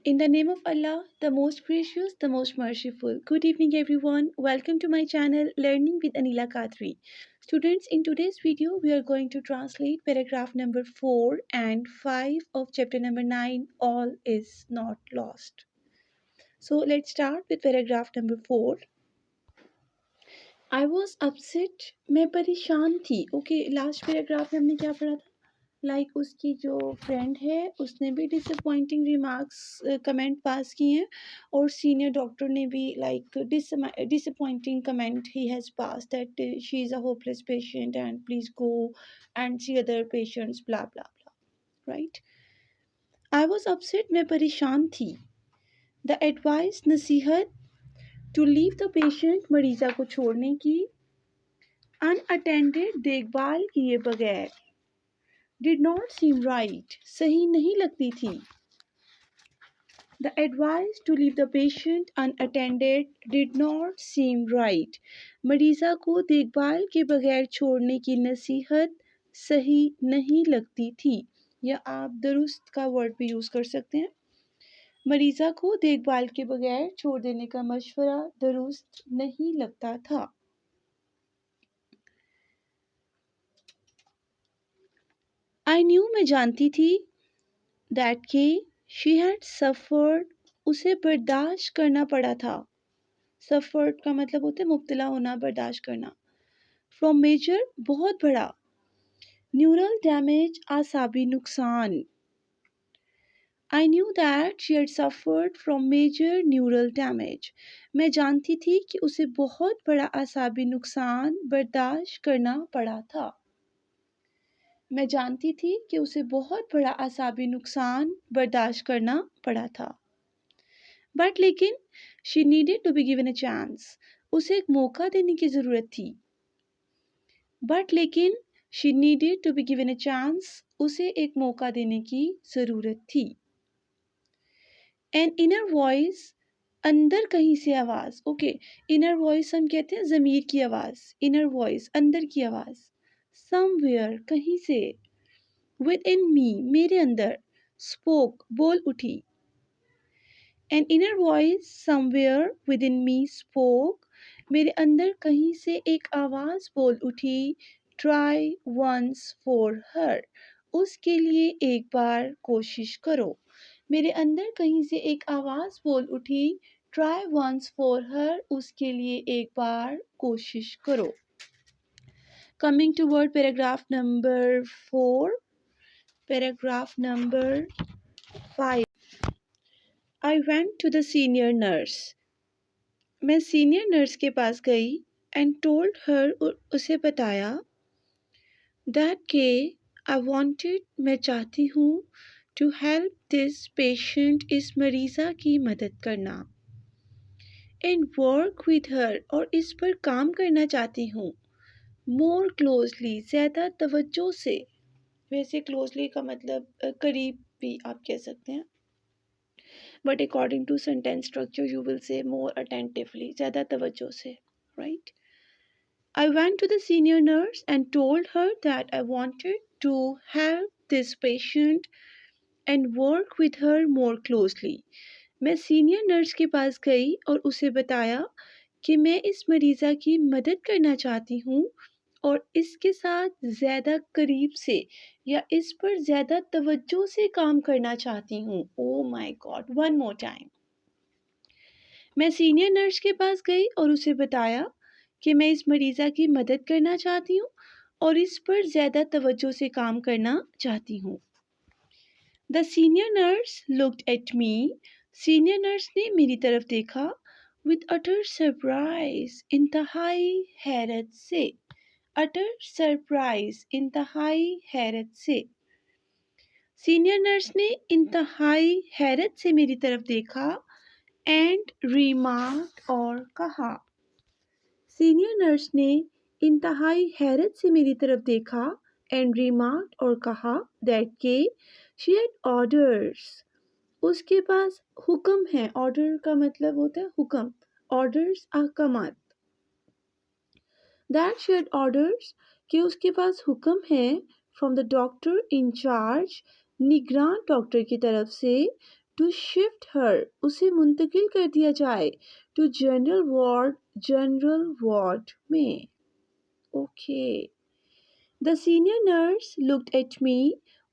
In the name of Allah, the most gracious, the most merciful. Good evening, everyone. Welcome to my channel, Learning with Anila Khatri. Students, in today's video, we are going to translate paragraph number 4 and 5 of chapter number 9, All is Not Lost. So, let's start with paragraph number 4. I was upset. मैं परेशान थी. Okay, last paragraph में हमने क्या पढ़ा था? Like उसकी जो फ्रेंड है उसने भी डिसअपॉइंटिंग रिमार्क्स कमेंट पास किए हैं और सीनियर डॉक्टर ने भी like disappointing comment he has pass that she is a hopeless patient and please go and see other patients blah blah blah right. I was upset. मैं परेशान थी. The advice नसीहत to leave the patient मरीज़ा को छोड़ने की. Unattended देखभाल किए बगैर. did not seem right, सही नहीं लगती थी. The advice to leave the patient unattended did not seem right. मरीज़ा को देखभाल के बगैर छोड़ने की नसीहत सही नहीं लगती थी. या आप दुरुस्त का वर्ड भी यूज़ कर सकते हैं. मरीज़ा को देखभाल के बगैर छोड़ देने का मशवरा दुरुस्त नहीं लगता था. I knew मैं जानती थी that के she had suffered उसे बर्दाश्त करना पड़ा था. suffered का मतलब होता है मुब्तला होना, बर्दाश्त करना. from major बहुत बड़ा. neural damage आसाबी नुकसान. I knew that she had suffered from major neural damage. मैं जानती थी कि उसे बहुत बड़ा आसाबी नुकसान बर्दाश्त करना पड़ा था. मैं जानती थी कि उसे बहुत बड़ा आसाबी नुकसान बर्दाश्त करना पड़ा था. बट लेकिन she needed to be given a chance. उसे एक मौका देने की ज़रूरत थी. बट लेकिन she needed to be given a chance. उसे एक मौका देने की ज़रूरत थी. एन इनर वॉइस अंदर कहीं से आवाज़. ओके, इनर वॉइस हम कहते हैं ज़मीर की आवाज़. इनर वॉइस अंदर की आवाज़. समवेयर कहीं से. विद इन मी मेरे अंदर. स्पोक बोल उठी. An inner voice somewhere within me spoke. मेरे अंदर कहीं से एक आवाज़ बोल उठी. Try once for her. उसके लिए एक बार कोशिश करो. मेरे अंदर कहीं से एक आवाज़ बोल उठी. Try once for her. उसके लिए एक बार कोशिश करो. Coming toward paragraph number 4. Paragraph number 5. I went to the senior nurse. मैं सीनियर नर्स के पास गई एंड टोल्ड हर और उसे बताया दैट के आई वांटेड मैं चाहती हूँ टू हेल्प दिस पेशेंट इस मरीज़ा की मदद करना. एंड वर्क विद हर और इस पर काम करना चाहती हूँ. मोर क्लोजली ज़्यादा तवज्जो से. वैसे क्लोजली का मतलब करीब भी आप कह सकते हैं. But according to sentence structure, you will say more attentively. ज़्यादा तवज्जो से, right? I went to the senior nurse and told her that I wanted to help this patient and work with her more closely. मैं senior nurse के पास गई और उसे बताया कि मैं इस मरीज़ा की मदद करना चाहती हूँ और इसके साथ ज़्यादा करीब से या इस पर ज़्यादा तवज्जो से काम करना चाहती हूँ. Oh my God, one more time. मैं सीनियर नर्स के पास गई और उसे बताया कि मैं इस मरीज़ा की मदद करना चाहती हूँ और इस पर ज़्यादा तवज्जो से काम करना चाहती हूँ. The senior nurse looked at me. Senior nurse ने मेरी तरफ देखा. विद अटर सरप्राइज इंतहाई हैरत से. अटर सरप्राइज इंतहाई हैरत से. सीनियर नर्स ने इंतहाई हैरत से मेरी तरफ देखा एंड रिमार्क और कहा. सीनियर नर्स ने इंतहाई हैरत से मेरी तरफ देखा एंड रिमार्क और कहा दैट के शी हैड ऑर्डर्स. उसके पास हुक्म है. ऑर्डर का मतलब होता है हुक्म. ऑर्डर्स अहकामात. दैट शी हैड ऑर्डर्स कि उसके पास हुक्म है from the doctor in charge निगरान डॉक्टर की तरफ से टू शिफ्ट हर उसे मुंतकिल कर दिया जाए टू जनरल वार्ड में. Okay. The senior nurse looked at me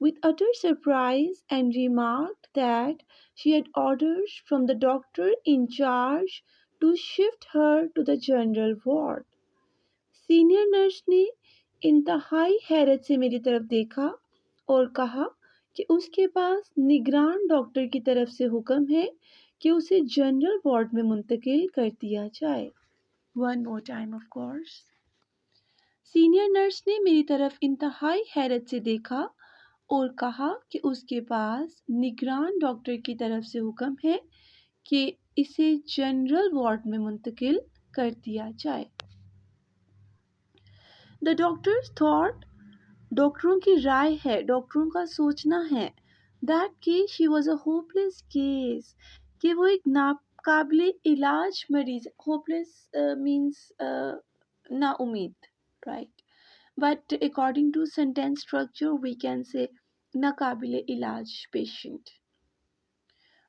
with utter surprise and remarked that she had orders from the doctor in charge to shift her to the general ward. Senior nurse ने इंतहाई हैरत से मेरी तरफ देखा और कहा कि उसके पास निगरान डॉक्टर की तरफ से हुक्म है कि उसे जनरल वार्ड में मुंतकिल कर दिया जाए. One more time of course. Senior nurse ने मेरी तरफ इंतहाई हैरत से देखा और कहा कि उसके पास निगरान डॉक्टर की तरफ से हुक्म है कि इसे जनरल वार्ड में मुंतकिल कर दिया जाए. द डॉक्टर्स थॉट डॉक्टरों की राय है, डॉक्टरों का सोचना है दैट कि she was a hopeless case, कि वो एक नाकाबिले इलाज मरीज. होपलेस मीन्स ना उम्मीद, right? But according to sentence structure we can say नाकाबिले इलाज patient.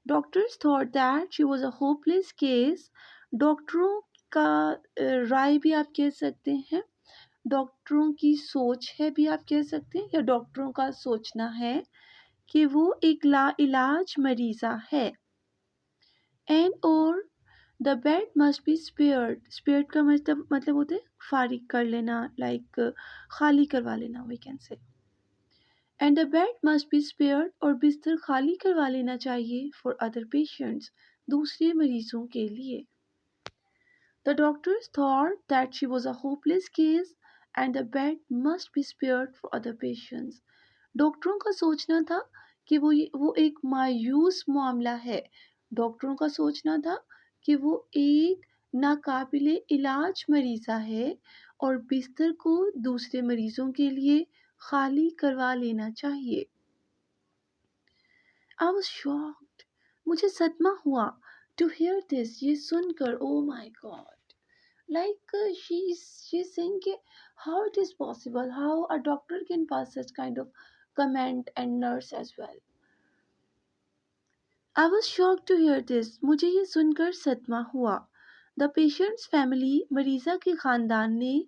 Doctors thought that she was a hopeless case. डॉक्टरों का राय भी आप कह सकते हैं, डॉक्टरों की सोच है भी आप कह सकते हैं, या डॉक्टरों का सोचना है कि वो एक लाइलाज मरीज़ा है. एंड और the bed must be spared. Spared का मतलब होता है फारिग कर लेना, लाइक खाली करवा लेना, we can say. And the bed must be spared, और बिस्तर खाली करवा लेना चाहिए फॉर अदर पेशेंट्स, दूसरे मरीजों के लिए. The doctors thought that she was a hopeless case and the bed must be spared for other patients. डॉक्टरों का सोचना था कि वो एक मायूस मामला है. डॉक्टरों का सोचना था कि वो एक नाकाबिले इलाज मरीज़ा है और बिस्तर को दूसरे मरीज़ों के लिए खाली करवा लेना चाहिए. I was shocked. मुझे सदमा हुआ. To hear this, ये सुनकर, oh my God. Like she's saying कि how it is possible, how a doctor can pass such kind of comment, and nurse as well. I was shocked to hear this. मुझे ये सुनकर सदमा हुआ. The patient's family, मरीज़ा के ख़ानदान ने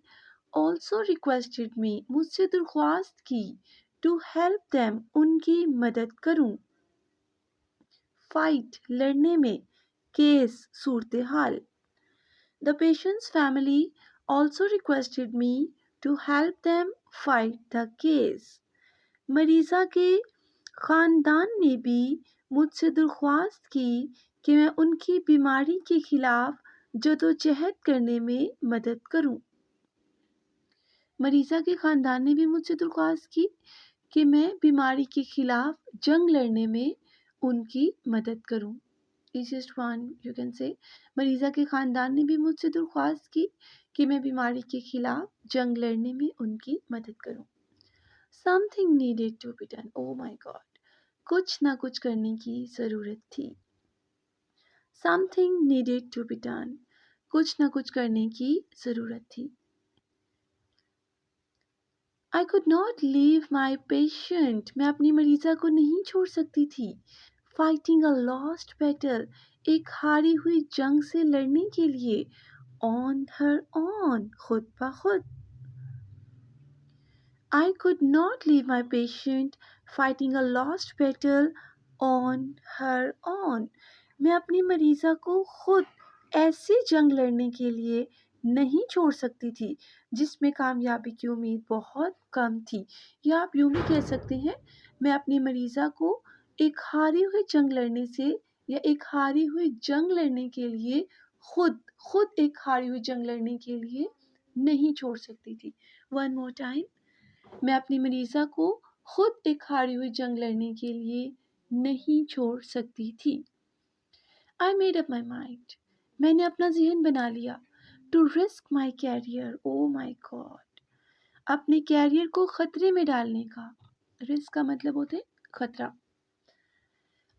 also requested me, मुझसे दरख्वास्त की, to help them, उनकी मदद करूं. Fight, लड़ने में, case, Surat hall. The patient's family also requested me to help them fight the case. मरीज़ा के ख़ानदान ने भी मुझसे दरख्वास्त की कि मैं उनकी बीमारी के खिलाफ जदोजहद करने में मदद करूं. मरीज़ा के ख़ानदान ने भी मुझसे दरख्वास्त की कि मैं बीमारी के खिलाफ जंग लड़ने में उनकी मदद करूं. Easiest one you can say. मरीज़ा के ख़ानदान ने भी मुझसे दरख्वास्त की कि मैं बीमारी के खिलाफ जंग लड़ने में उनकी मदद करूं. Something needed to be done. Oh my God. कुछ ना कुछ करने की ज़रूरत थी. Something needed to be done. कुछ ना कुछ करने की ज़रूरत थी. I could not leave my patient. मैं अपनी मरीज़ा को नहीं छोड़ सकती थी. Fighting a lost battle. एक हारी हुई जंग से लड़ने के लिए. On her own. खुद ब खुद. I could not leave my patient fighting a lost battle on her own. मैं अपनी मरीज़ा को खुद ऐसी जंग लड़ने के लिए नहीं छोड़ सकती थी जिसमें कामयाबी की उम्मीद बहुत कम थी. या आप यूँ भी कह सकते हैं, मैं अपनी मरीज़ा को एक हारी हुई जंग लड़ने से, या एक हारी हुई जंग लड़ने के लिए खुद एक हारी हुई जंग लड़ने के लिए नहीं छोड़ सकती थी. One more time. मैं अपनी मरीज़ा को खुद एक हारी हुई जंग लड़ने के लिए नहीं छोड़ सकती थी. I made up my mind. मैंने अपना ज़हन बना लिया. To risk my career. Oh my God. अपने कैरियर को खतरे में डालने का. रिस्क का मतलब होता है खतरा.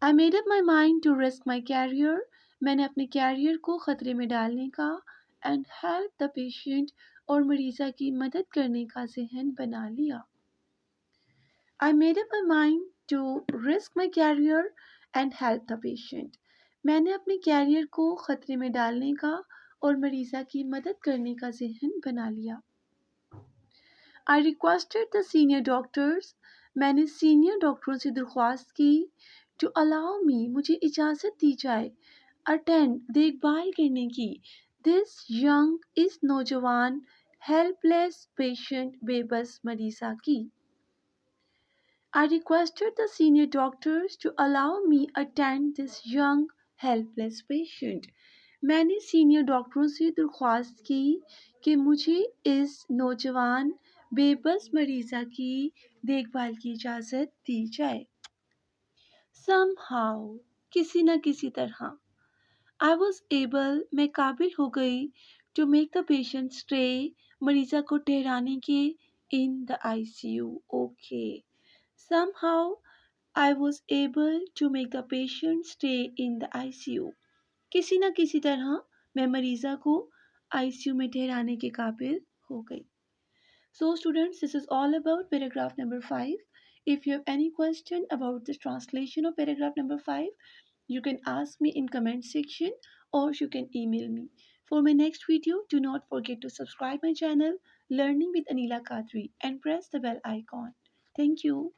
I made up my mind to risk my career. मैंने अपने कैरियर को खतरे में डालने का and help the patient, और मरीज़ा की मदद करने का ज़हन बना लिया. I made up my mind to risk my career and help the patient. میں نے اپنے کیریئر کو خطرے میں ڈالنے کا اور مریضہ کی مدد کرنے کا ذہن بنا لیا. I requested the senior doctors. میں نے سینئر ڈاکٹروں سے درخواست کی to allow me مجھے اجازت دی جائے attend دیکھ بھال کرنے کی this young اس نوجوان helpless patient بے بس مریضہ کی. I requested the senior doctors to allow me attend this young helpless patient. میں نے سینئر ڈاکٹروں سے درخواست کی کہ مجھے اس نوجوان بے بس مریضہ کی دیکھ بھال کی اجازت دی جائے. Somehow کسی نہ کسی طرح I was able میں قابل ہو گئی to make the patient stay مریضہ کو ٹھہرانے کے in the ICU. Okay. Somehow I was able to make the patient stay in the ICU. کسی نہ کسی طرح میں مریضہ کو آئی سی یو میں ٹھہرانے کے قابل ہو گئی. So students, this is all about paragraph number 5. If you have any question about this translation of paragraph number 5, you can ask me in comment section or you can email me. For my next video, do not forget to subscribe my channel Learning with Anila Kadri and press the bell icon. Thank you.